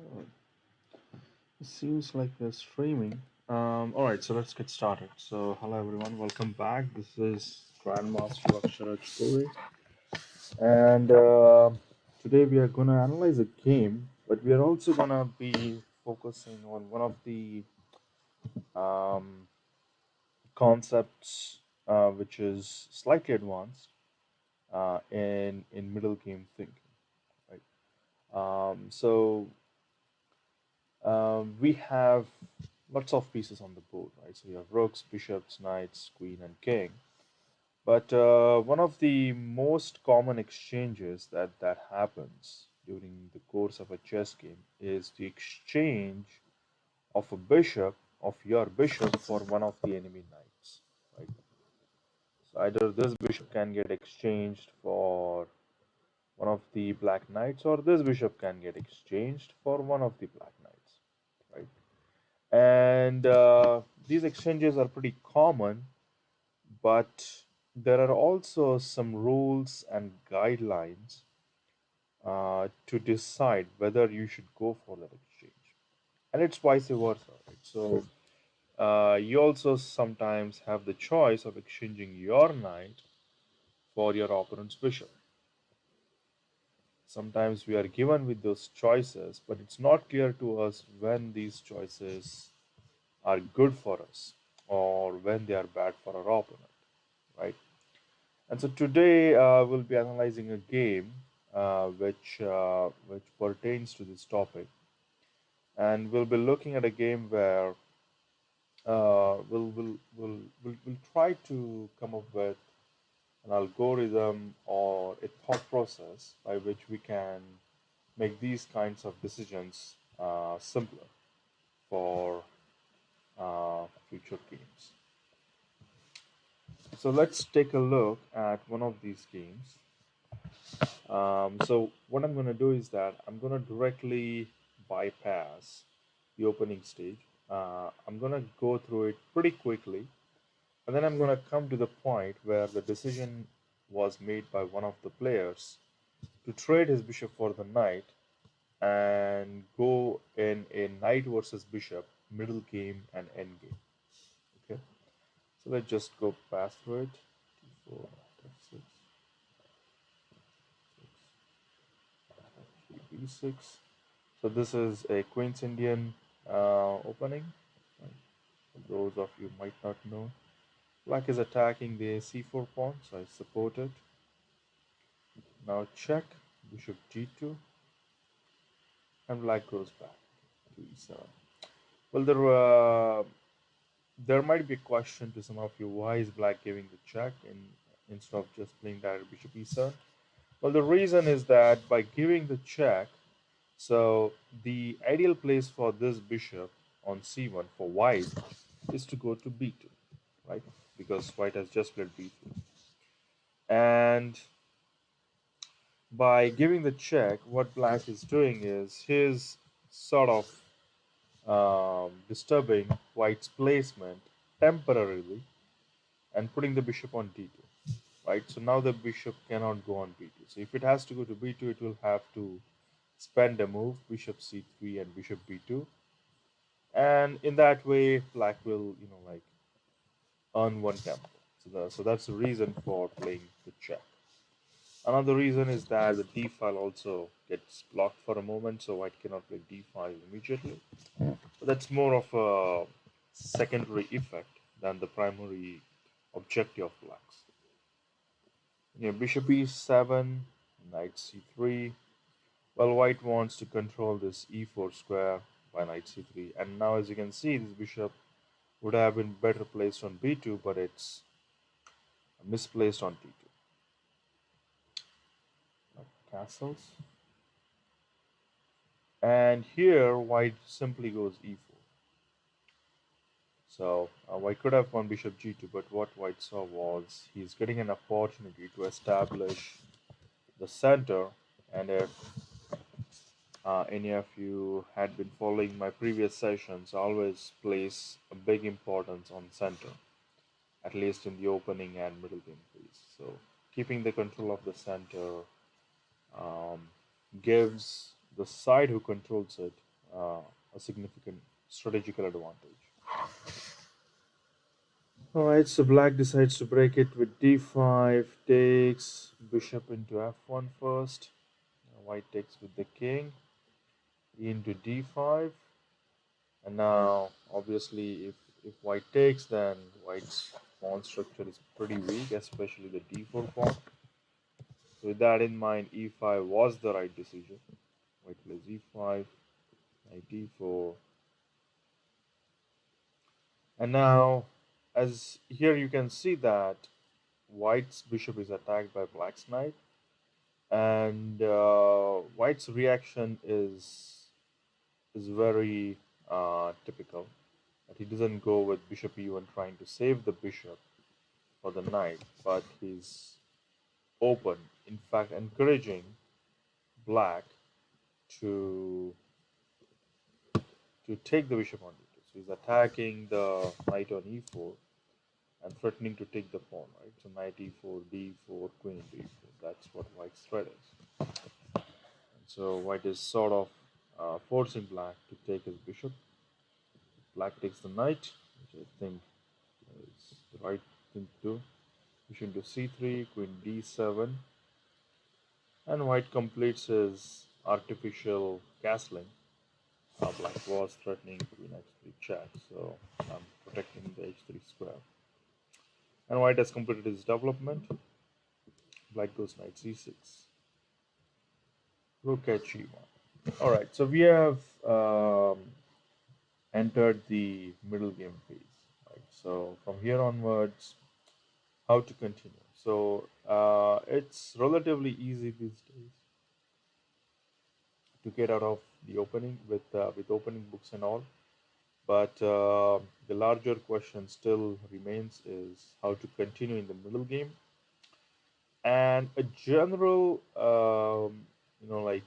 Uh, It seems like we're streaming. All right, so let's get started. So, hello everyone, welcome back. This is Grandmaster Akshayraj, and today we are gonna analyze a game, but we are also gonna be focusing on one of the um, concepts which is slightly advanced in middle game thinking, right? So we have lots of pieces on the board, right? So we have rooks, bishops, knights, queen, and king. But one of the most common exchanges that happens during the course of a chess game is the exchange of a bishop, of your bishop, for one of the enemy knights, right? So either this bishop can get exchanged for one of the black knights, or this bishop can get exchanged for one of the black knights, right? And these exchanges are pretty common, but there are also some rules and guidelines to decide whether you should go for that exchange. And it's vice versa, right? So you also sometimes have the choice of exchanging your knight for your opponent's bishop. Sometimes we are given with those choices, but it's not clear to us when these choices are good for us or when they are bad for our opponent, right? And so today we'll be analyzing a game which pertains to this topic, and we'll be looking at a game where we'll try to come up with an algorithm or a thought process by which we can make these kinds of decisions simpler for future games. So let's take a look at one of these games. So what I'm going to do is that I'm going to directly bypass the opening stage. I'm going to go through it pretty quickly, and then I'm going to come to the point where the decision was made by one of the players to trade his bishop for the knight and go in a knight versus bishop middle game and end game. Okay, so let's just go past through it. D4, F6, B6. So this is a Queen's Indian opening. Right? For those of you might not know, Black is attacking the C4 pawn, so I support it. Now check, Bishop G2, and Black goes back to E7. Well, there might be a question to some of you: why is Black giving the check instead of just playing direct Bishop E7? Well, the reason is that by giving the check, so the ideal place for this bishop on c1 for white is to go to b2, right? Because white has just played b2. And by giving the check, what black is doing is he's sort of disturbing white's placement temporarily and putting the bishop on d2, right? So now the bishop cannot go on b2. So if it has to go to b2, it will have to spend a move, bishop c3 and bishop b2, and in that way black will like earn one tempo. So that's the reason for playing the check. Another reason is that the d file also gets blocked for a moment, so white cannot play d file immediately, but that's more of a secondary effect than the primary objective of blacks. Bishop e7, knight c3. Well, white wants to control this e4 square by knight c3, and now as you can see, this bishop would have been better placed on b2, but it's misplaced on d2. Castles. And here, white simply goes e4. So white could have gone bishop g2, but what white saw was he's getting an opportunity to establish the center. And if any of you had been following my previous sessions, I always place a big importance on center, at least in the opening and middle game phase. So keeping the control of the center um, gives the side who controls it uh, a significant strategical advantage. All right, so black decides to break it with d5, takes bishop into f1 first. White takes with the king, e into d5, and now obviously if white takes, then white's pawn structure is pretty weak, especially the d4 pawn. So with that in mind, e5 was the right decision. White plays e5, knight d4, and now as here you can see that white's bishop is attacked by black's knight, and white's reaction is very typical. That he doesn't go with bishop e1 trying to save the bishop for the knight, but he's open, in fact, encouraging black to take the bishop on d2. So he's attacking the knight on e4 and threatening to take the pawn, right? So knight e4, d4, queen d4. That's what white's threat is. And so white is sort of forcing black to take his bishop. Black takes the knight, which I think is the right thing to do. Bishop into c3, queen d7, and white completes his artificial castling. Black was threatening queen h3 check, so I'm protecting the h3 square. And white has completed his development. Black goes knight c6, rook h1. All right, so we have entered the middle game phase. Right, so from here onwards, how to continue? So it's relatively easy these days to get out of the opening with opening books and all. But the larger question still remains is how to continue in the middle game. And a general, like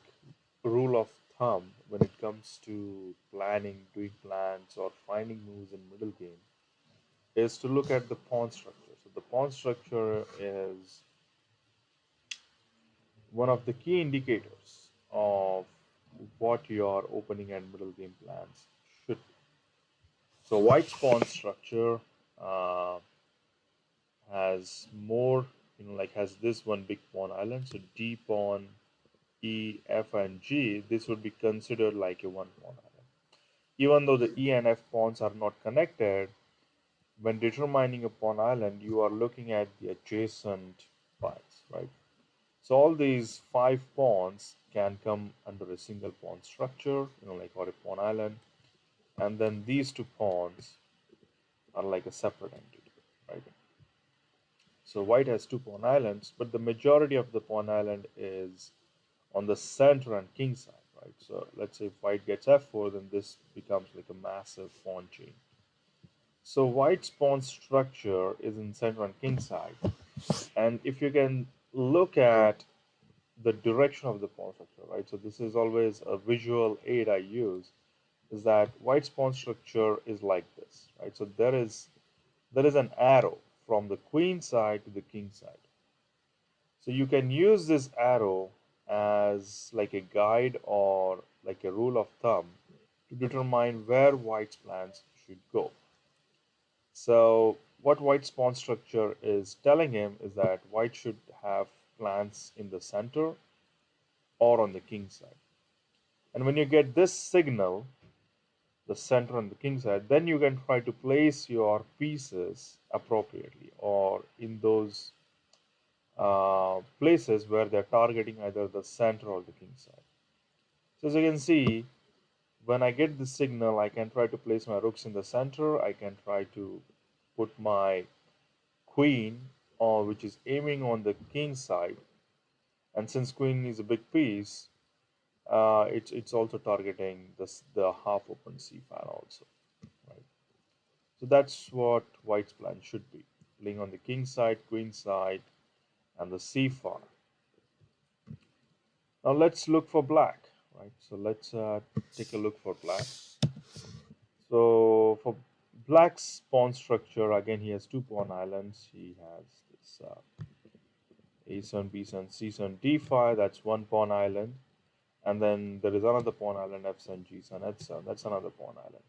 rule of thumb when it comes to planning, doing plans, or finding moves in middle game is to look at the pawn structure. So the pawn structure is one of the key indicators of what your opening and middle game plans should be. So white's pawn structure uh, has more, like has this one big pawn island. So D pawn, E, F, and G, this would be considered like a one pawn island. Even though the E and F pawns are not connected, when determining a pawn island, you are looking at the adjacent piles, right? So all these five pawns can come under a single pawn structure, like or a pawn island, and then these two pawns are like a separate entity, right? So white has two pawn islands, but the majority of the pawn island is on the center and king side, right? So let's say if white gets f4, then this becomes like a massive pawn chain. So white's pawn structure is in center and king side, and if you can look at the direction of the pawn structure, right? So this is always a visual aid I use, is that white's pawn structure is like this, right? So there is an arrow from the queen side to the king side. So you can use this arrow as like a guide or like a rule of thumb to determine where white's plans should go. So what white's pawn structure is telling him is that white should have plans in the center or on the king side. And when you get this signal, the center and the king side, then you can try to place your pieces appropriately or in those places where they're targeting either the center or the king side. So as you can see, when I get the signal, I can try to place my rooks in the center. I can try to put my queen, or which is aiming on the king side. And since queen is a big piece, it's also targeting the half open c file also, right? So that's what white's plan should be, playing on the king side, queen side, and the c file. Now let's look for black, right? So let's take a look for black. So for black's pawn structure, again, he has two pawn islands. He has this a7, b7, c7, d5. That's one pawn island. And then there is another pawn island, f7, g7, h7. That's another pawn island.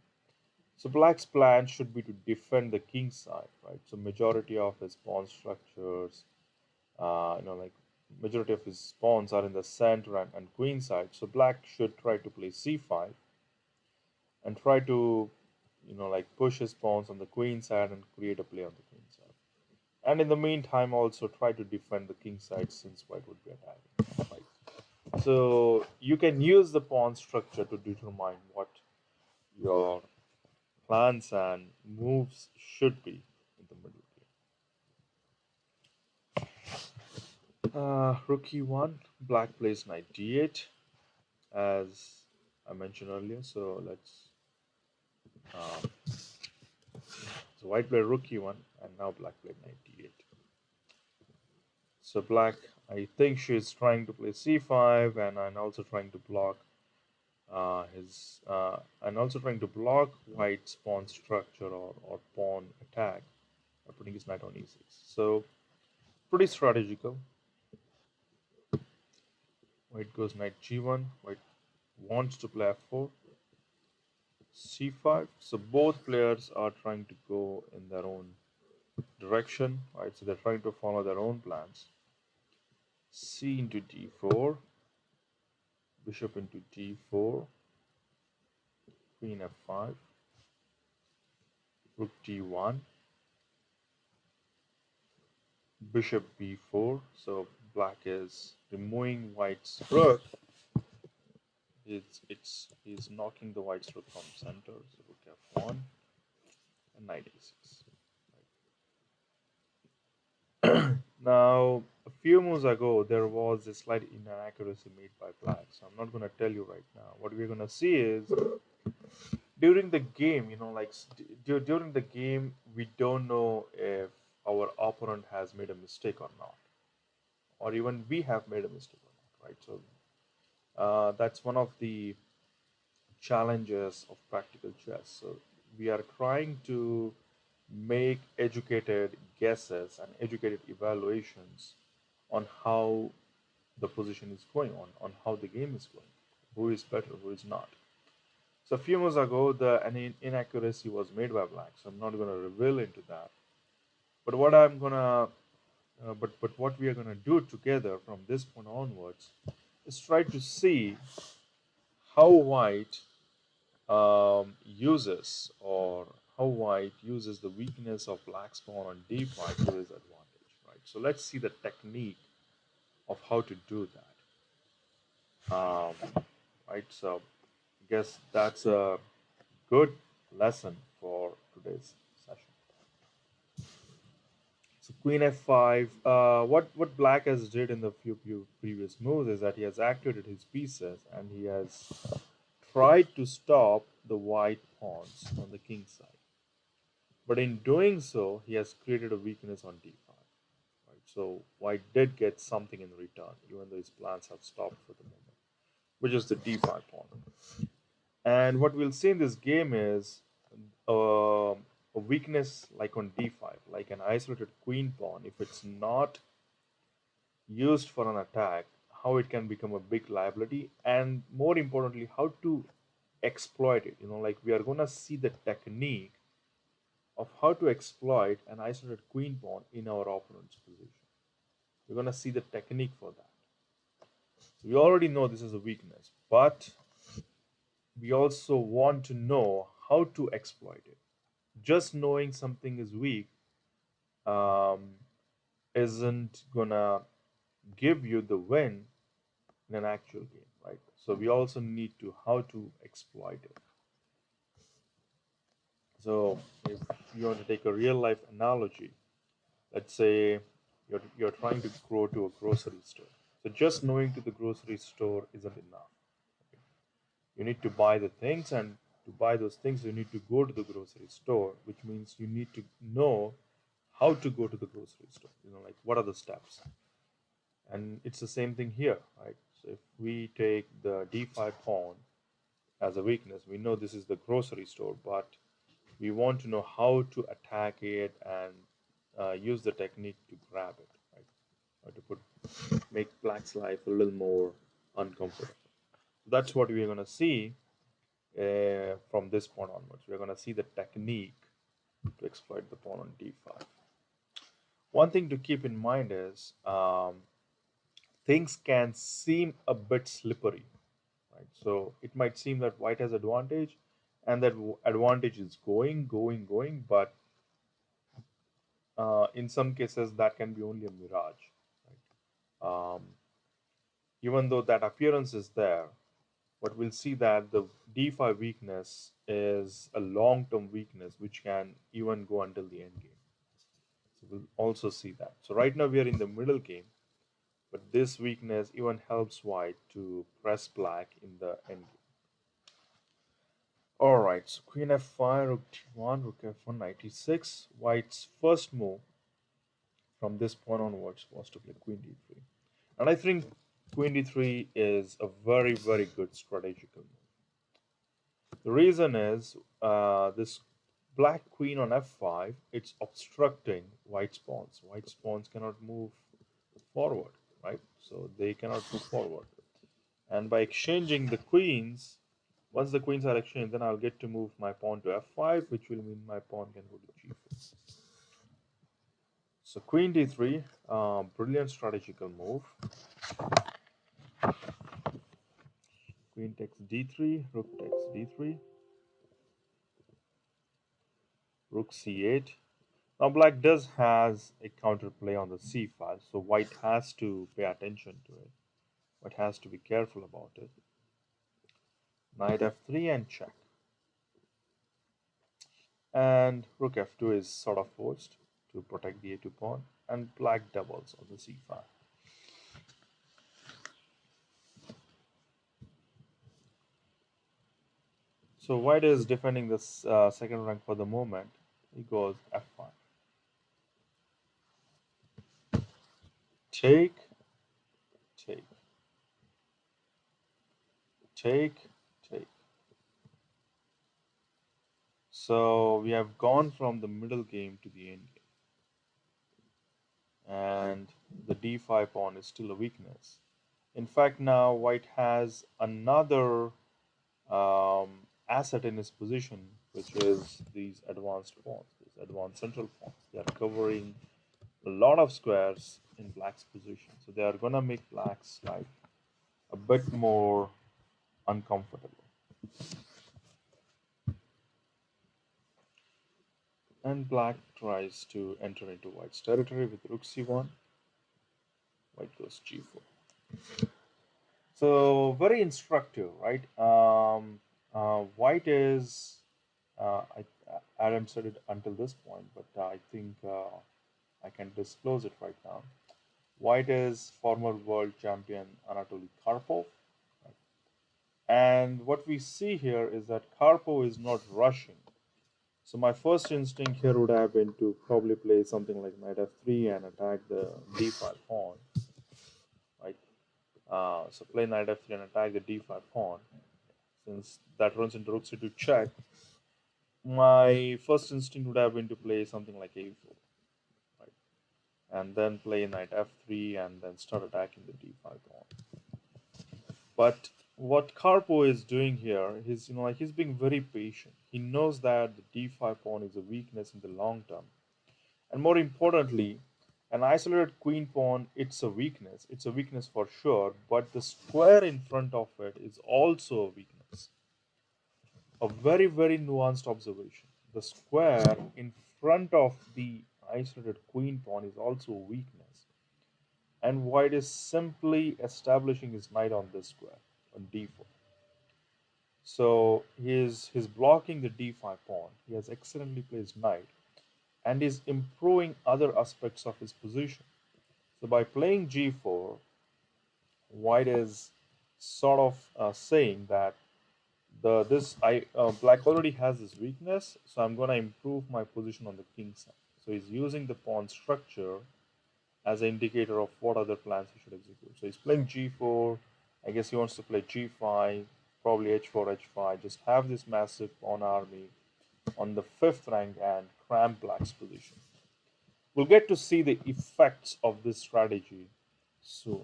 So black's plan should be to defend the king side, right? So majority of his pawn structures, like majority of his pawns are in the center and queen side. So black should try to play c5 and try to, like push his pawns on the queen side and create a play on the queen side. And in the meantime, also try to defend the king side since white would be attacking. Right. So you can use the pawn structure to determine what your plans and moves should be in the middle game. Rook e1, black plays knight d8, as I mentioned earlier. So let's. Um, so white played rook e1, and now black played knight d8. So black, I think she's trying to play c5, and I'm also trying to block and also trying to block white's pawn structure or pawn attack by putting his knight on e6. So pretty strategical. White goes knight g1. White wants to play f4, c5. So both players are trying to go in their own direction, right? So they're trying to follow their own plans. C into d4, bishop into d4, queen f5, rook d1, bishop b4. So black is removing white's rook. He's knocking the white's rook from center. So rook f1 and knight a6. Now, a few moves ago, there was a slight inaccuracy made by black. So I'm not going to tell you right now. What we're going to see is during the game, during the game, we don't know if our opponent has made a mistake or not, or even we have made a mistake or not, right? So that's one of the challenges of practical chess. So we are trying to make educated guesses and educated evaluations on how the position is going on how the game is going, who is better, who is not. So a few months ago, an inaccuracy was made by black. So I'm not going to reveal into that. But what I'm gonna, but what we are gonna do together from this point onwards is try to see how white uses or how white uses the weakness of black's pawn on d5 to his advantage, right? So let's see the technique of how to do that, right? So I guess that's a good lesson for today's session. So queen f5. What black has did in the few previous moves is that he has activated his pieces and he has tried to stop the white pawns on the king side. But in doing so, he has created a weakness on d5. Right? So white did get something in return, even though his plans have stopped for the moment, which is the d5 pawn. And what we'll see in this game is a weakness like on d5, like an isolated queen pawn. If it's not used for an attack, how it can become a big liability, and more importantly, how to exploit it. Like we are going to see the technique of how to exploit an isolated queen pawn in our opponent's position. We're going to see the technique for that. So we already know this is a weakness, but we also want to know how to exploit it. Just knowing something is weak um, isn't gonna give you the win in an actual game, right? So we also need to how to exploit it. So if you want to take a real life analogy, let's say you're trying to go to a grocery store. So just knowing to the grocery store isn't enough. You need to buy the things, and to buy those things, you need to go to the grocery store, which means you need to know how to go to the grocery store. Like what are the steps? And it's the same thing here, right? So if we take the d5 pawn as a weakness, we know this is the grocery store, but we want to know how to attack it and use the technique to grab it, right? Or to make black's life a little more uncomfortable. That's what we're going to see from this point onwards. We're going to see the technique to exploit the pawn on d5. One thing to keep in mind is things can seem a bit slippery, right? So it might seem that white has advantage, and that advantage is going, but in some cases that can be only a mirage, right? Even though that appearance is there, but we'll see that the d5 weakness is a long-term weakness which can even go until the end game. So we'll also see that. So right now we are in the middle game, but this weakness even helps white to press black in the end game. All right, so queen f5, rook d1, rook f1, knight e6. White's first move from this point onwards was to play queen d3. And I think queen d3 is a very good strategical move. The reason is this black queen on f5, it's obstructing white's pawns. White's pawns cannot move forward, right? So they cannot move forward. And by exchanging the queens, once the queens are exchanged, then I'll get to move my pawn to f5, which will mean my pawn can go to g4. So queen d3, brilliant strategical move. Queen takes d3, rook takes d3, rook c8. Now black does has a counterplay on the c file, so white has to pay attention to it. White has to be careful about it. Knight f3 and check. And rook f2 is sort of forced to protect the a2 pawn, and black doubles on the c file. So white is defending this second rank for the moment. He goes f5. Take, take, take, take. So we have gone from the middle game to the end game. And the d5 pawn is still a weakness. In fact, now white has another um, asset in his position, which is these advanced pawns, these advanced central pawns. They are covering a lot of squares in black's position. So they are going to make black's life a bit more uncomfortable. And black tries to enter into white's territory with rook c1. White goes g4. So very instructive, right? White is, Adam said it until this point, but I think I can disclose it right now. White is former world champion Anatoly Karpov. Right? And what we see here is that Karpov is not rushing. So my first instinct here would have been to probably play something like knight f3 and attack the d5 pawn. Right? So play knight f3 and attack the d5 pawn. Since that runs into rook c2 check, my first instinct would have been to play something like a4. Right? And then play knight f3 and then start attacking the d5 pawn. But what Karpo is doing here, he's being very patient. He knows that the d5 pawn is a weakness in the long term, and more importantly, an isolated queen pawn, it's a weakness. It's a weakness for sure, but the square in front of it is also a weakness. A very nuanced observation. The square in front of the isolated queen pawn is also a weakness, and white is simply establishing his knight on this square on d4. So he's blocking the d5 pawn. He has excellently placed knight and is improving other aspects of his position. So by playing g4, white is sort of saying that the this I black already has this weakness, so I'm going to improve my position on the king side. So he's using the pawn structure as an indicator of what other plans he should execute. So he's playing g4. I guess he wants to play g5, probably h4, h5. Just have this massive pawn army on the fifth rank and cramp black's position. We'll get to see the effects of this strategy soon.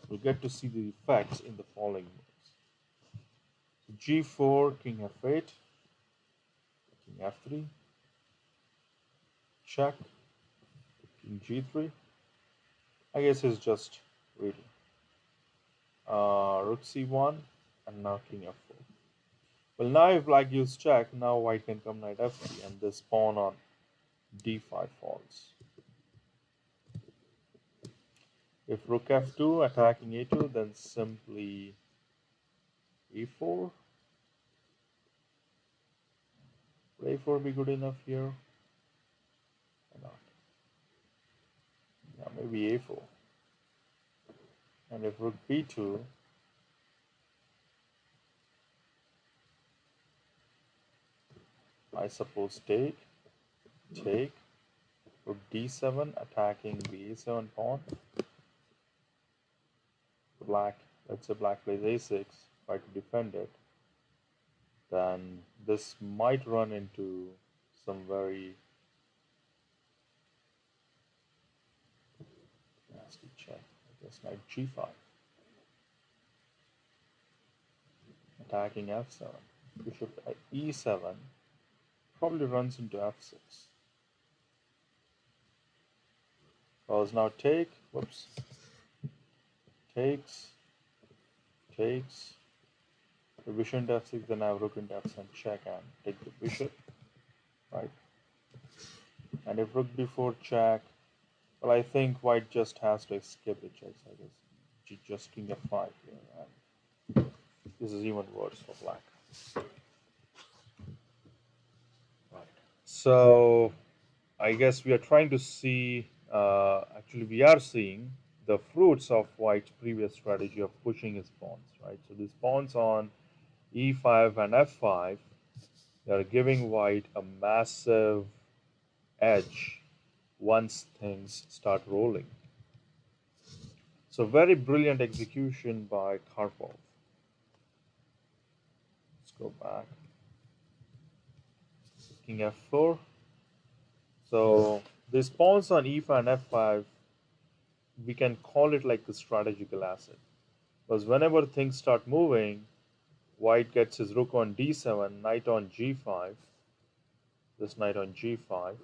We'll get to see the effects in the following moves. G4, king f8, king f3, check, king g3. I guess he's just waiting. Rook c1, and now king f4. Well, now if black gives check, now white can come knight f3, and this pawn on d5 falls. If rook f2 attacking a2, then simply a4. Would a4 be good enough here? Or not? Yeah, maybe a4. And if rook b2, I suppose take, rook d7 attacking the a7 pawn. Black, let's say black plays a6, try to defend it. Then this might run into some very nasty check. I guess knight g5, attacking f7. Bishop e7 probably runs into f6. Because now take, whoops, takes, the bishop into f6, then I have rook into f7 check and take the bishop, right? And if rook b4 check, well, I think white just has to escape the checks, I guess. Just king f5 here, and this is even worse for black. Right. So I guess we are trying to see, actually we are seeing the fruits of white's previous strategy of pushing his pawns, right? So these pawns on e5 and f5, they are giving white a massive edge once things start rolling. So very brilliant execution by Karpov. Let's go back. King f4. So these pawns on e5 and f5, we can call it like the strategical asset. Because whenever things start moving, white gets his rook on d7, knight on g5, this knight on g5,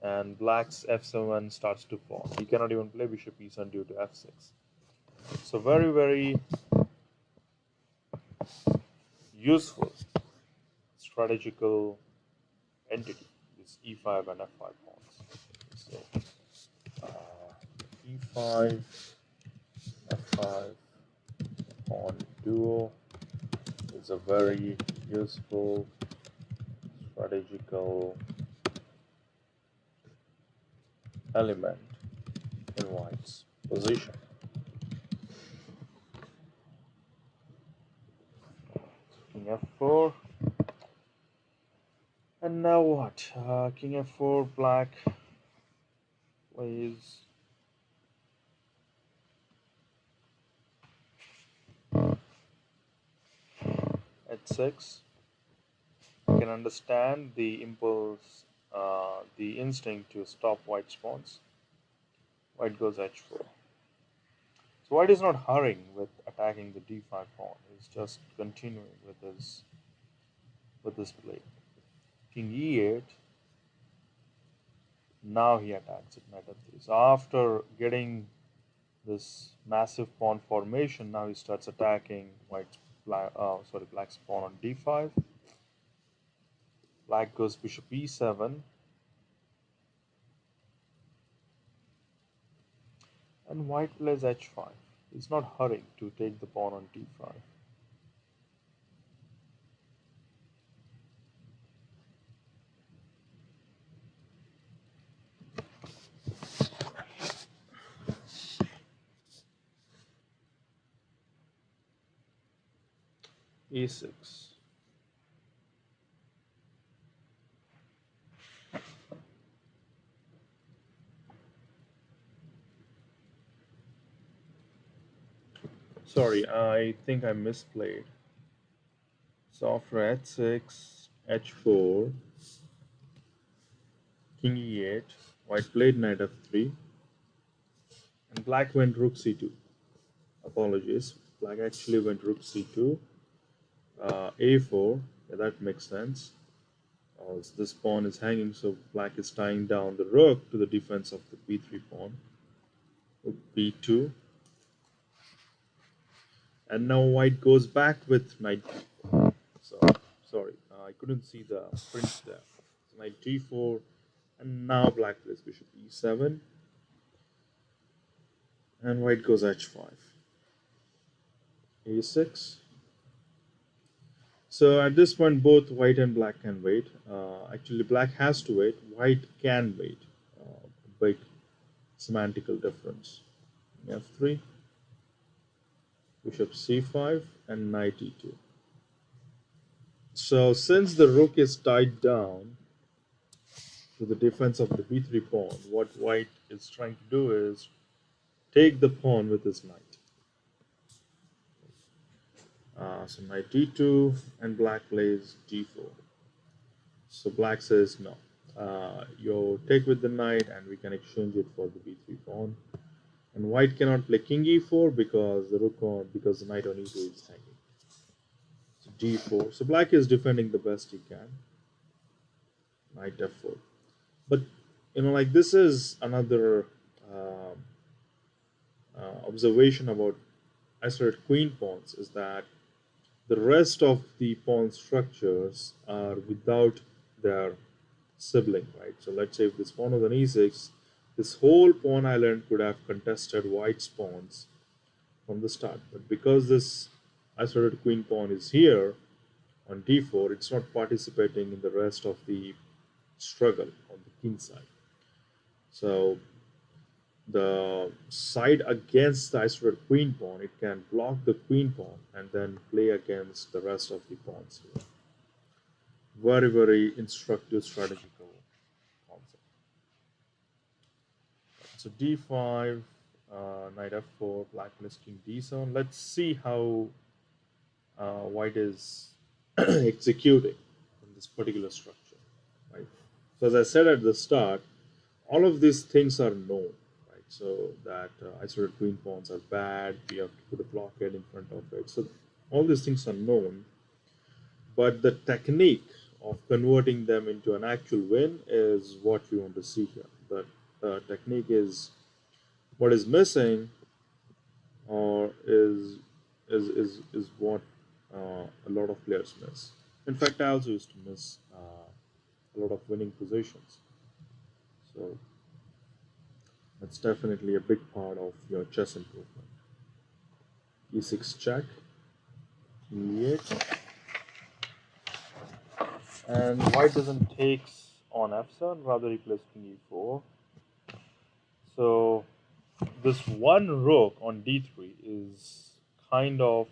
and black's f7 starts to fall. He cannot even play bishop e7 due to f6. So very, very useful strategical entity, this e5 and f5 pawns. So e5, f5 pawn duo is a very useful strategical element in white's position. King f4, and now what? King f4, black plays h6. You can understand the impulse, the instinct to stop white's pawns. White goes h4. So white is not hurrying with attacking the d5 pawn. He's just continuing with his play. King e8. Now he attacks it knight f3. So after getting this massive pawn formation, now he starts attacking black's pawn on d5. Black goes bishop e7, and white plays h5. He's not hurrying to take the pawn on d5. e6. Sorry, I think I misplayed. So after h6, h4, king e8, white played knight f3, and black went rook c2. Apologies, black actually went rook c2, a4. Yeah, that makes sense. As this pawn is hanging, so black is tying down the rook to the defense of the b3 pawn. Rook b2, and now white goes back with knight d4. So sorry, I couldn't see the print there. So knight d4, and now black plays bishop e7, and white goes h5, a6. So at this point, both white and black can wait. Actually, black has to wait. White can wait. Big semantical difference. F3, bishop c5, and knight e2. So since the rook is tied down to the defense of the b3 pawn, what white is trying to do is take the pawn with his knight. So knight d2, and black plays g4. So black says no. You take with the knight, and we can exchange it for the b3 pawn. And white cannot play king e4 because the knight on e2 is hanging. So d4. So black is defending the best he can. Knight f4. But like this is another um observation about isolated queen pawns is that the rest of the pawn structures are without their sibling, right? So let's say if this pawn was an e6, this whole pawn island could have contested white's pawns from the start. But because this isolated queen pawn is here on d4, it's not participating in the rest of the struggle on the king side. So the side against the isolated queen pawn, it can block the queen pawn and then play against the rest of the pawns here. Very, very instructive strategical concept. So d5, knight f4, black plays king d7. Let's see how white is executing in this particular structure, right? So as I said at the start, all of these things are known, right? So that isolated queen pawns are bad. We have to put a blockade in front of it. So all these things are known, but the technique of converting them into an actual win is what we want to see here. The technique is what is missing, or is what a lot of players miss. In fact, I also used to miss a lot of winning positions. So that's definitely a big part of your chess improvement. E6 check, E8, and white doesn't takes on f7, rather he plays king e4. So this one rook on d3 is kind of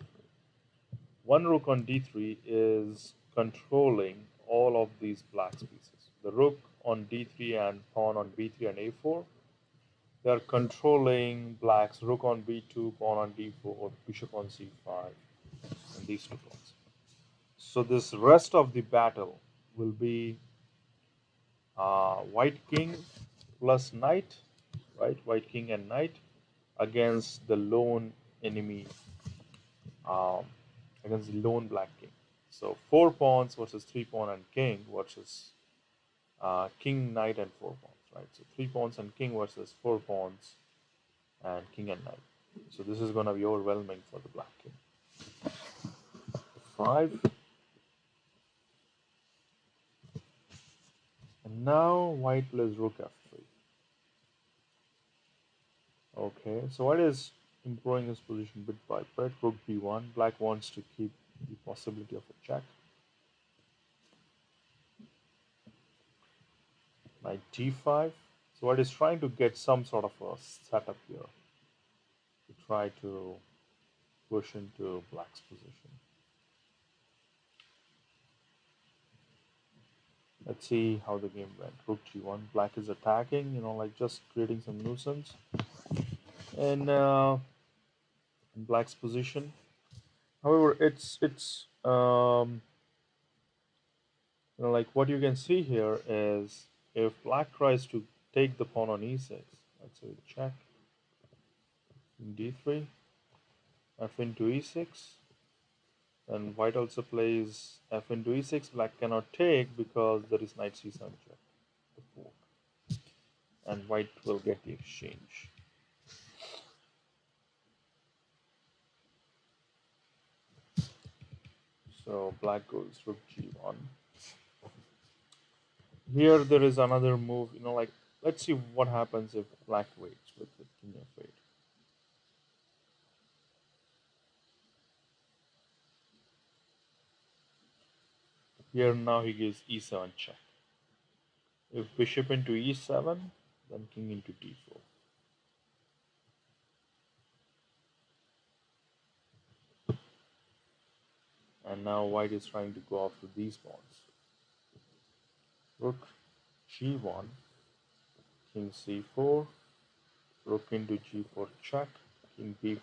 one rook on d3 is controlling all of these black pieces. The rook on d3 and pawn on b3 and a4, they are controlling black's rook on b2, pawn on d4, or bishop on c5, and these two pawns. So this rest of the battle will be white king plus knight, right? White king and knight against the lone enemy, um, against the lone black king. So four pawns versus three pawn and king versus king, knight, and four pawns, right? So three pawns and king versus four pawns and king and knight. So this is going to be overwhelming for the black king. Five. And now white plays rook f3. Okay, so white is improving his position bit by bit. Rook b1. Black wants to keep the possibility of a check. Knight g5. So white is trying to get some sort of a setup here to try to push into black's position. Let's see how the game went. Rook g1. Black is attacking, like just creating some nuisance. And in black's position. However, like what you can see here is if black tries to take the pawn on e6, let's say check, in d3, f into e6, And white also plays f into e6. Black cannot take because there is knight c7 check, the fork, and white will get the exchange. So black goes rook g1. Here there is another move, like let's see what happens if black waits with king f8. Here now he gives e7 check. If bishop into e7, then king into d4. And now white is trying to go after these pawns. Rook g1, king c4, rook into g4 check, king b5.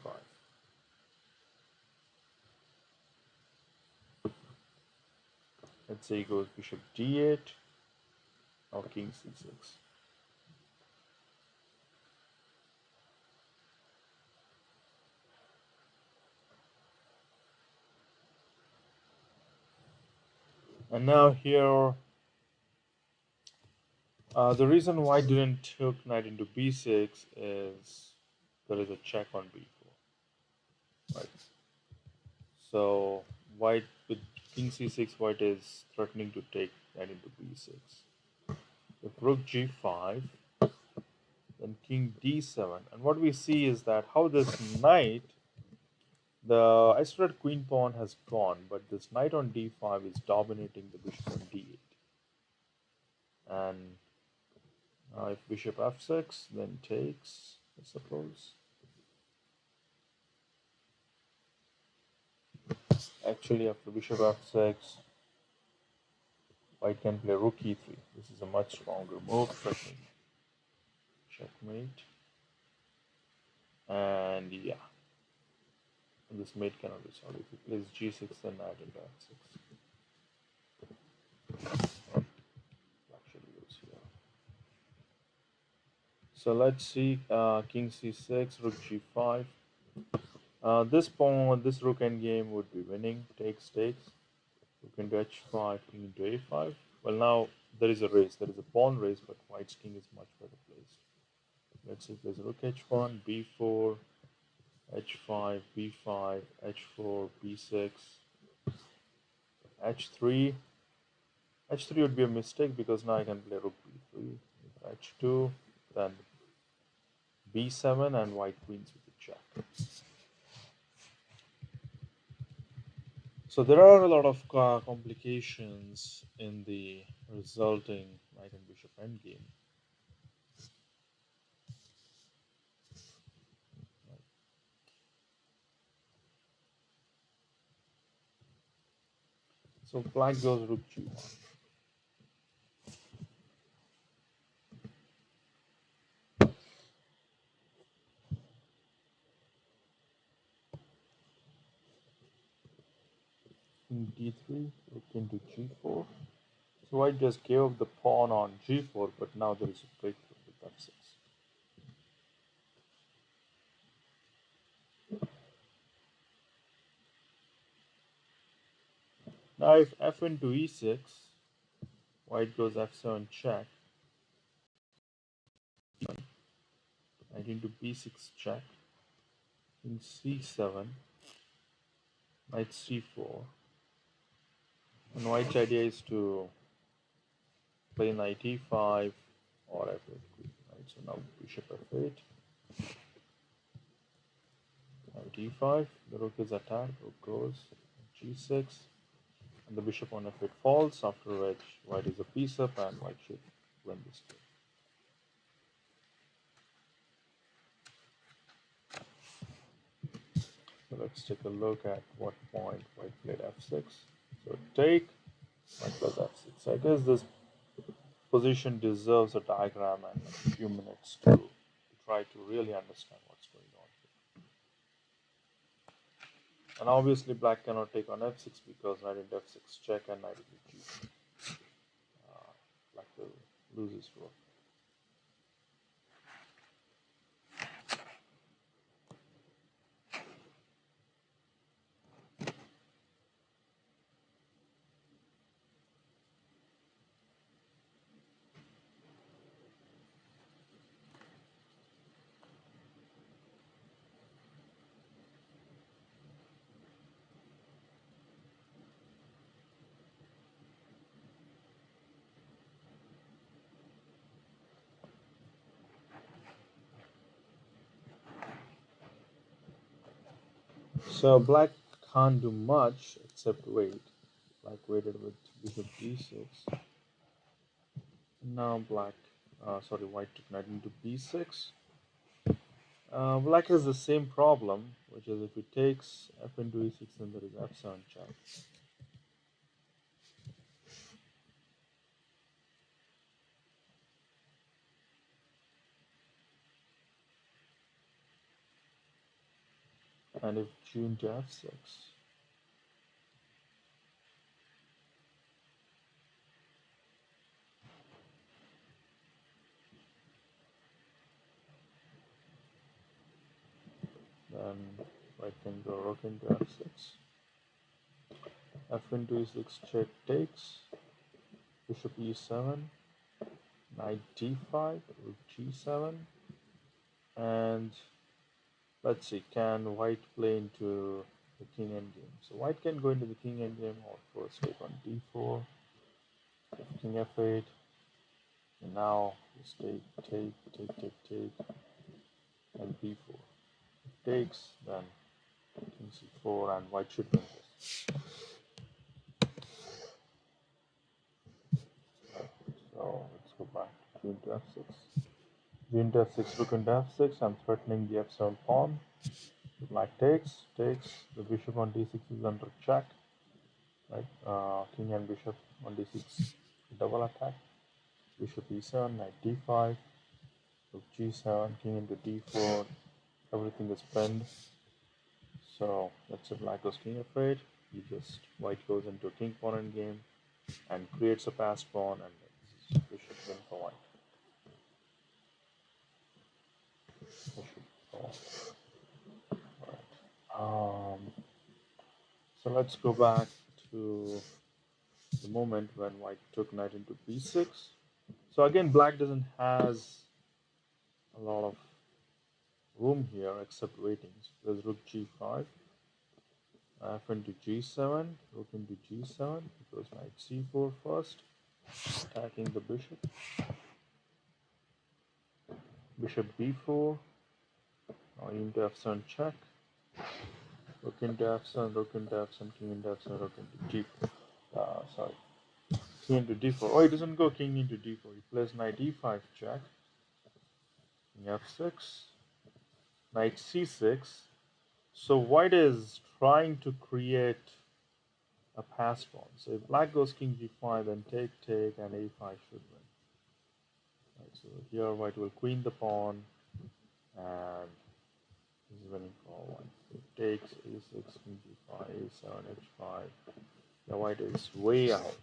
Let's say he goes bishop d8, now king c6. And now here, the reason why didn't took knight into b6 is there is a check on b4, right? So white with king c6, white is threatening to take knight into b6. If rook g5, then king d7, and what we see is that how this knight, the isolated queen pawn has gone, but this knight on d5 is dominating the bishop on d8. And if bishop f6, then takes, I suppose. Actually, after bishop f6, white can play rook e3. This is a much stronger move, threatening checkmate. And yeah, this mate cannot be solved. If he plays g6, then knight into f6. Actually goes here. So let's see, king c6, rook g5. This pawn, this rook endgame would be winning. Takes, takes. Rook into h5, king into a5. Well, now there is a race. There is a pawn race, but white's king is much better placed. Let's see, there's rook h1, b4, h5, b5, h4, b6, h3. h3 would be a mistake because now I can play rook b3, h2, then b7, and white queens with the check. So there are a lot of complications in the resulting knight and bishop endgame. So black goes rook g1. King d3, rook into g4. So white just gave up the pawn on g4, but now there is a breakthrough with f6. Now if f into e6, white goes f7 check, knight into b6 check, king c7, knight c4, and white's idea is to play knight e5 or f8 queen. Right? So now bishop f8, knight e5, the rook is attacked, rook goes g6, and the bishop on f8 falls, after which white is a piece up and white should win this game. So let's take a look at what point white played f6. So take, white plays f6. I guess this position deserves a diagram and a few minutes to try to really understand what's going on here. And obviously black cannot take on f6 because knight into f6 check and knight into g. Black will lose his rook. So black can't do much except wait. Black waited with bishop d6. Now white took knight into b6. Black has the same problem, which is if it takes f into e6, then there is f7 check. And if g into f6, then white can go rook into f6. F into e6 check takes, bishop e7, knight d5 with g7, and let's see, can white play into the king endgame? So white can go into the king endgame or first take on d4, king f8, and now just take, and b4. If takes, then king c4, and white should win this. So let's go back to g into f6. G into f6, rook into f6. I'm threatening the f7 pawn. Black takes, the bishop on d6 is under check, right? King and bishop on d6, double attack. Bishop e7, knight d5, rook g7, king into d4, everything is pinned. So let's say black goes king f8, white goes into a king pawn endgame and creates a passed pawn, and this is bishop win for white. Bishop pawn. Right. So let's go back to the moment when white took knight into b6. So again, black doesn't has a lot of room here except waiting. So there's rook g5, f into g7, rook into g7, because knight c4 first, attacking the bishop. Bishop b4, now into f7 check, rook into f7, rook into f7, king into f7, rook into g4. King into d4. Oh, he doesn't go king into d4. He plays knight e5 check, king f6, knight c6. So white is trying to create a pass pawn. So if black goes king g5, then take, and a5 should win. Right, so here white will queen the pawn, and this is winning for white. It takes a6, king g5, a7, h5. The white is way out.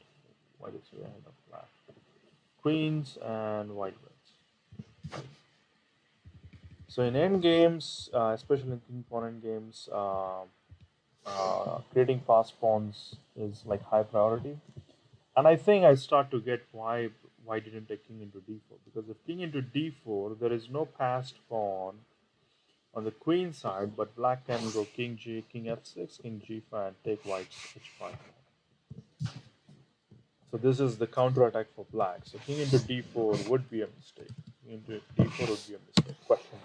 White is way ahead of black. Queens, and white wins. So in end games, especially in king pawn end games, creating fast pawns is like high priority. And I think I start to get why didn't take king into d4, because if king into d4, there is no passed pawn on the queen side, but black can go king f6, king g5, and take white's h5. So this is the counter attack for black. So king into d4 would be a mistake. King into d4 would be a mistake. Question.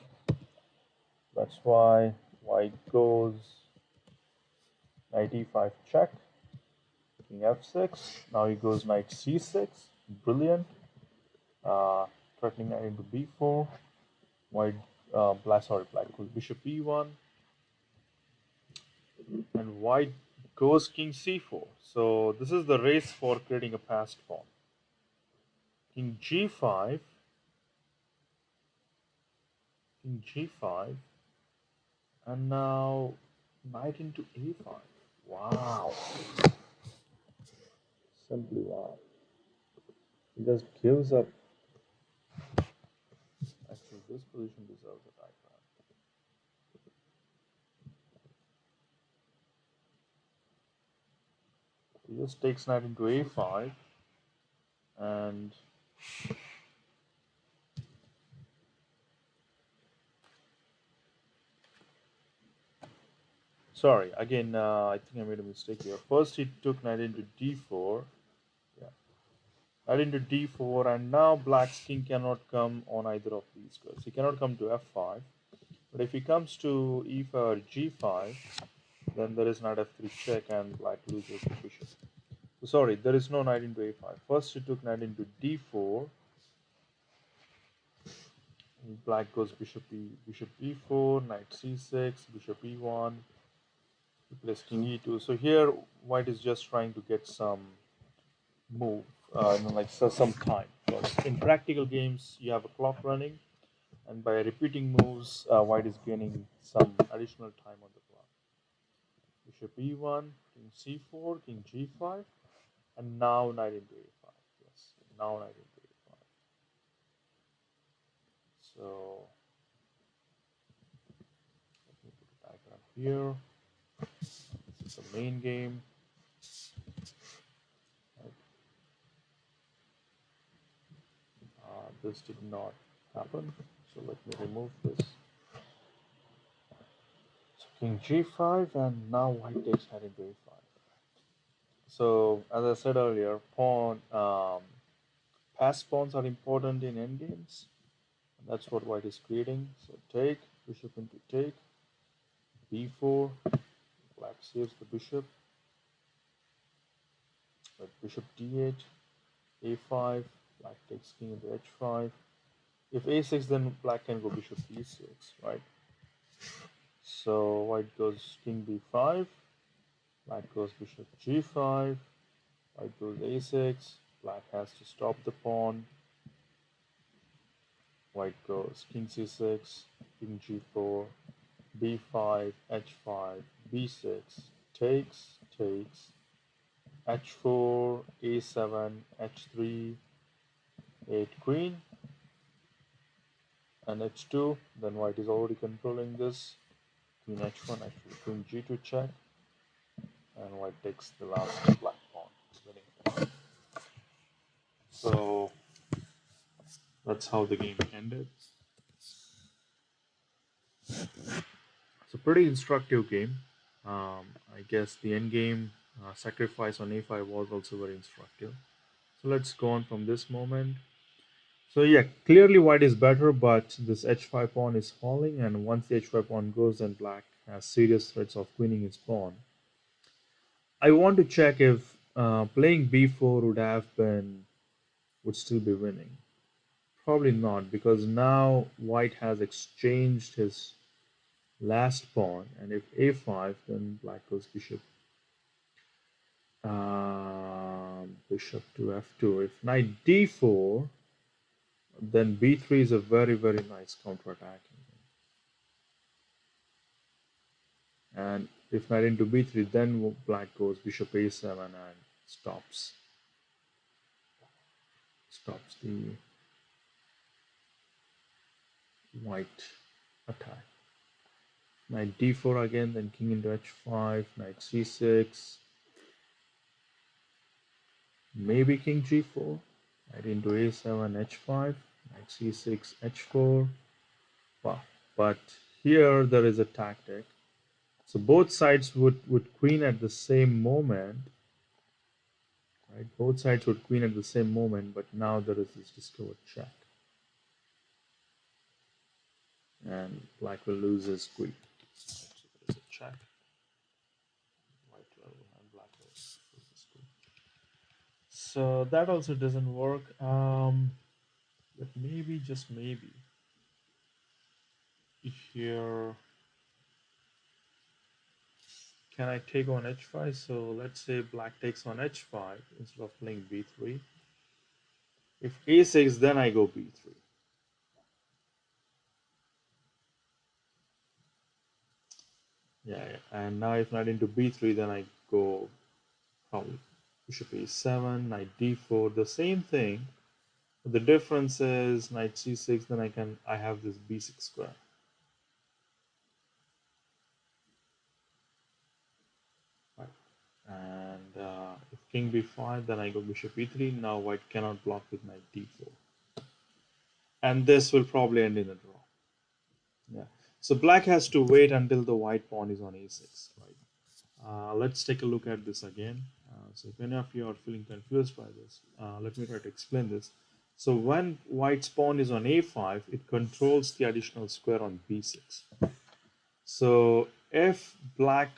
That's why white goes knight e5 check, king f6. Now he goes knight c6. Brilliant. Threatening knight into b4. White, black goes bishop e1. And white goes king c4. So this is the race for creating a passed pawn. King g5. King g5. And now knight into a5. Wow. Simply wow. He just gives up. Actually, this position deserves a diagram. He just takes knight into a5, and sorry, again, I think I made a mistake here. First, he took knight into d4. Yeah, knight into d4, and now black's king cannot come on either of these squares. He cannot come to f5. But if he comes to e5 or g5, then there is knight f3 check and black loses the bishop. So sorry, there is no knight into a5. First he took knight into d4. Black goes bishop e4, knight c6, bishop e1, he plays king e2. So here white is just trying to get some move, like some time. Because in practical games you have a clock running, and by repeating moves, white is gaining some additional time on the clock. Bishop e1, king c4, king g5, and now knight into a5. Yes, now knight into a5. So let me put a diagram here. This is the main game. This did not happen, so let me remove this. So king g5, and now white takes knight into a5. So as I said earlier, passed pawns are important in endgames. And that's what white is creating. So take, bishop into take, b4, black saves the bishop, but bishop d8, a5, black takes king into h5. If a6, then black can go bishop e6, right? So white goes king b5, black goes bishop g5, white goes a6, black has to stop the pawn, white goes king c6, king g4, b5, h5, b6, takes, h4, a7, h3, 8 queen, and h2. Then white is already controlling this. Queen h1, actually queen g2 check, and white takes the last black pawn, winning. So that's how the game ended. It's a pretty instructive game. I guess the end game sacrifice on a5 was also very instructive. So let's go on from this moment. So yeah, clearly white is better, but this h5 pawn is falling, and once the h5 pawn goes, then black has serious threats of queening his pawn. I want to check if playing b4 would still be winning. Probably not, because now white has exchanged his last pawn, and if a5, then black goes bishop to f2. If knight d4, then b3 is a very nice counterattacking. And if knight into b3, then black goes bishop a7 and stops the white attack. Knight d4 again, then king into h5, knight c6, maybe king g4, knight into a7, h5, knight c6, h4. Wow. But here there is a tactic. So both sides would queen at the same moment. Right? Both sides would queen at the same moment, but now there is this discovered check. And black will lose his queen. So there is a check. White will and black will lose his queen. So that also doesn't work. But maybe, just maybe, here, can I take on h5? So let's say black takes on h5 instead of playing b3. If a6, then I go b3. Yeah. And now if knight into b3, then I go probably bishop a7, knight d4, the same thing. But the difference is knight c6, then I have this b6 square. Right. And if king b5, then I go bishop e3. Now white cannot block with knight d4. And this will probably end in a draw. Yeah. So black has to wait until the white pawn is on a6, right? Let's take a look at this again. So if any of you are feeling confused by this, let me try to explain this. So when white's pawn is on a5, it controls the additional square on b6. So if black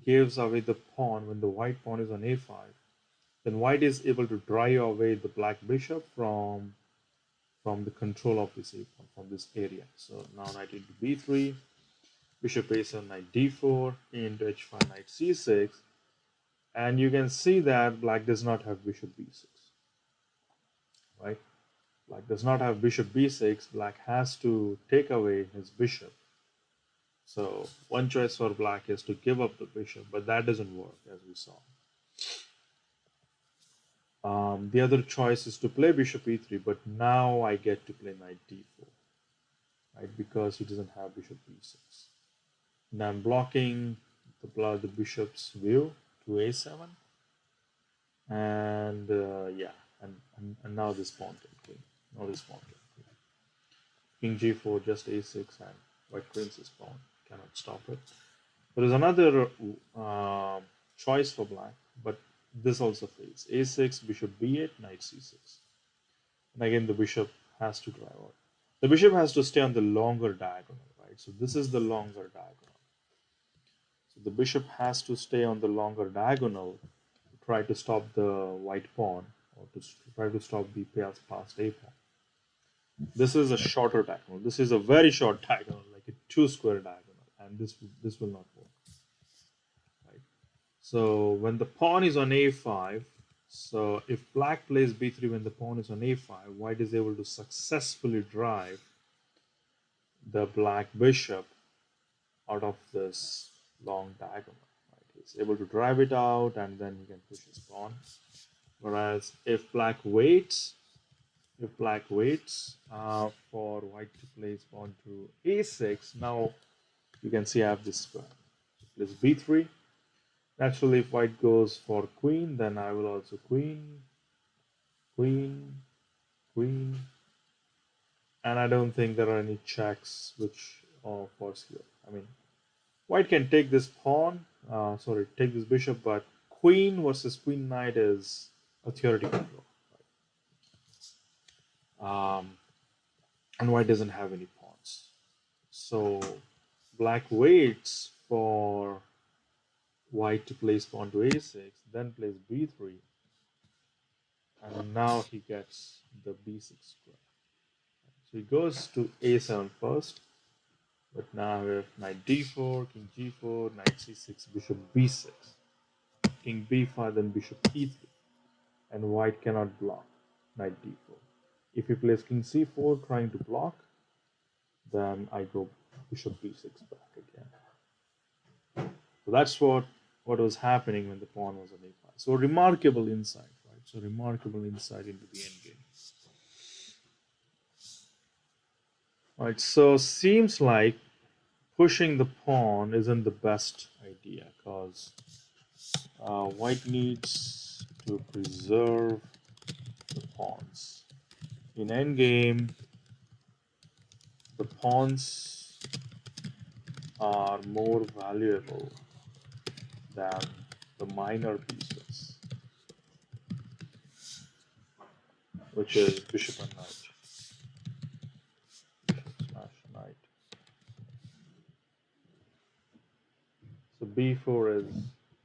gives away the pawn when the white pawn is on a5, then white is able to drive away the black bishop from the control of this a pawn, from this area. So now knight into b3, bishop a7, knight d4, into h5, knight c6, and you can see that black does not have bishop b6, right? Black does not have bishop b6. Black has to take away his bishop. So one choice for black is to give up the bishop, but that doesn't work, as we saw. The other choice is to play bishop e3, but now I get to play knight d4, right? Because he doesn't have bishop b6. And I'm blocking the bishop's view to a7, and yeah, and now this pawn can queen. Now this pawn can queen. King g4, just a6, and white queens his pawn. Cannot stop it. There is another choice for black, but this also fails. a6, bishop b8, knight c6. And again, the bishop has to drive out. The bishop has to stay on the longer diagonal, right? So this is the longer diagonal. So the bishop has to stay on the longer diagonal to try to stop the white pawn, or to try to stop the past a pawn. This is a shorter diagonal. This is a very short diagonal, like a 2-square diagonal, and this will not work. Right? So when the pawn is on a5, so if black plays b3 when the pawn is on a5, white is able to successfully drive the black bishop out of this long diagonal. Right? He's able to drive it out, and then he can push his pawn. Whereas if black waits, for white to play his pawn to a6, now you can see I have this square. Plays b3. Naturally, if white goes for queen, then I will also queen, queen, queen, and I don't think there are any checks which force here. I mean, white can take this pawn, take this bishop, but queen versus queen knight is a theoretical draw. And white doesn't have any pawns. So black waits for white to place pawn to a6, then plays b3, and now he gets the b6 square. So he goes to a7 first, but now we have knight d4, king g4, knight c6, bishop b6, king b5, then bishop e3, and white cannot block knight d4. If he plays king c4 trying to block, then I go bishop b6 back again. So that's what was happening when the pawn was on a5. So remarkable insight, right? So remarkable insight into the endgame. Right, so seems like pushing the pawn isn't the best idea, because white needs to preserve the pawns. In endgame, the pawns are more valuable than the minor pieces, which is bishop and knight. Bishop smash knight. So b4 is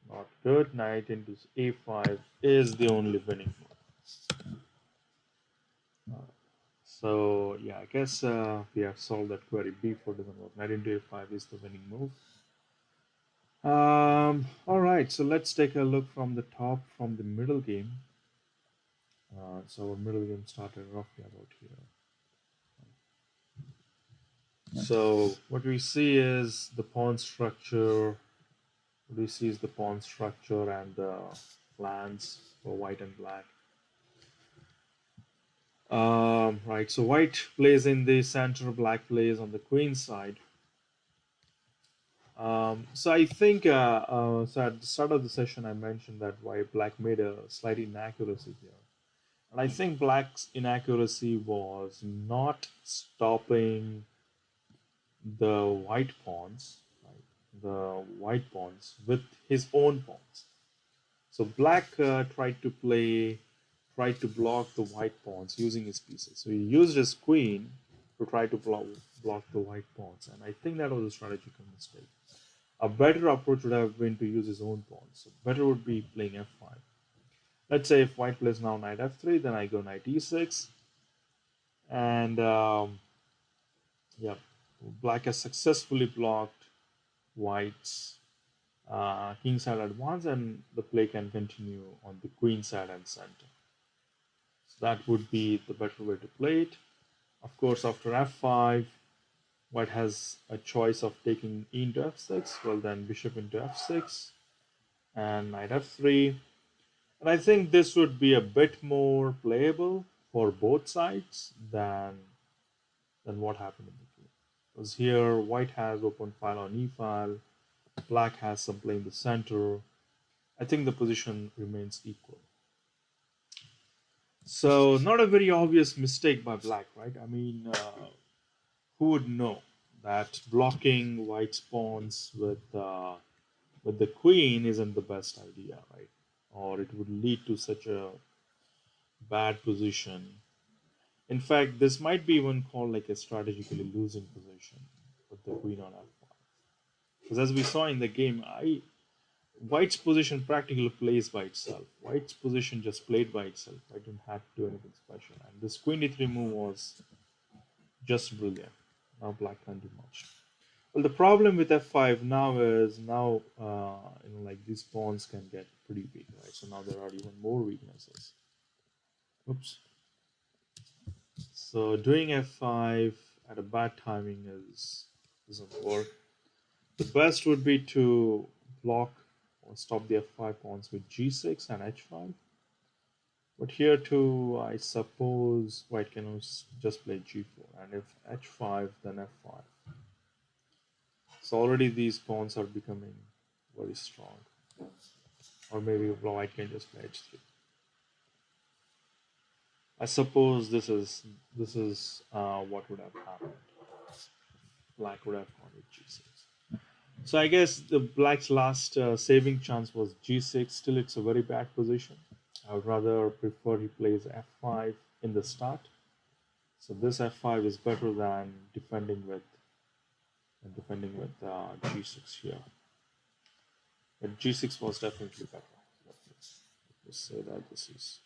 not good. Knight into a5 is the only winning move. So yeah, I guess we have solved that query. b4 doesn't work. Knight into a5 is the winning move. All right, so let's take a look from the top, from the middle game. So our middle game started roughly about here. So what we see is the pawn structure. What we see is the pawn structure and the plans for white and black. Right, so white plays in the center, black plays on the queen side. So I think, so at the start of the session, I mentioned that black made a slight inaccuracy here. And I think black's inaccuracy was not stopping the white pawns, right? The white pawns with his own pawns. So black tried to block the white pawns using his pieces. So he used his queen to try to block the white pawns, and I think that was a strategical mistake. A better approach would have been to use his own pawns. So better would be playing f5. Let's say if white plays now knight f3, then I go knight e6, and yeah, black has successfully blocked white's king side advance, and the play can continue on the queen side and center. So that would be the better way to play it. Of course, after f5, white has a choice of taking e into f6, well then bishop into f6, and knight f3. And I think this would be a bit more playable for both sides than what happened in the game. Because here white has open file on e file, black has some play in the center. I think the position remains equal. So not a very obvious mistake by black, right? I mean, who would know that blocking white's pawns with the queen isn't the best idea, right? Or it would lead to such a bad position. In fact, this might be even called like a strategically losing position with the queen on f5. Because as we saw in the game, I White's position practically plays by itself. White's position just played by itself. I didn't have to do anything special. And this queen d3 move was just brilliant. Now black can't do much. Well, the problem with f5 now is like these pawns can get pretty weak, right? So now there are even more weaknesses. Oops. So doing f5 at a bad timing doesn't work. The best would be to block or stop the f5 pawns with g6 and h5. But here too, I suppose white can just play g4, and if h5, then f5. So already these pawns are becoming very strong. Or maybe white can just play h3. I suppose this is what would have happened. Black would have gone with g6. So I guess the black's last saving chance was g6. Still, it's a very bad position. I would rather prefer he plays f5 in the start. So this f5 is better than g6 here. But g6 was definitely better. Let's say that this is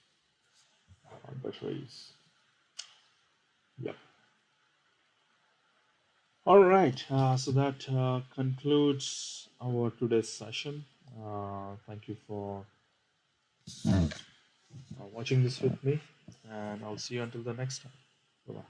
better is. Yep. All right. So that concludes our today's session. Thank you for watching this with me, and I'll see you until the next time. Bye bye.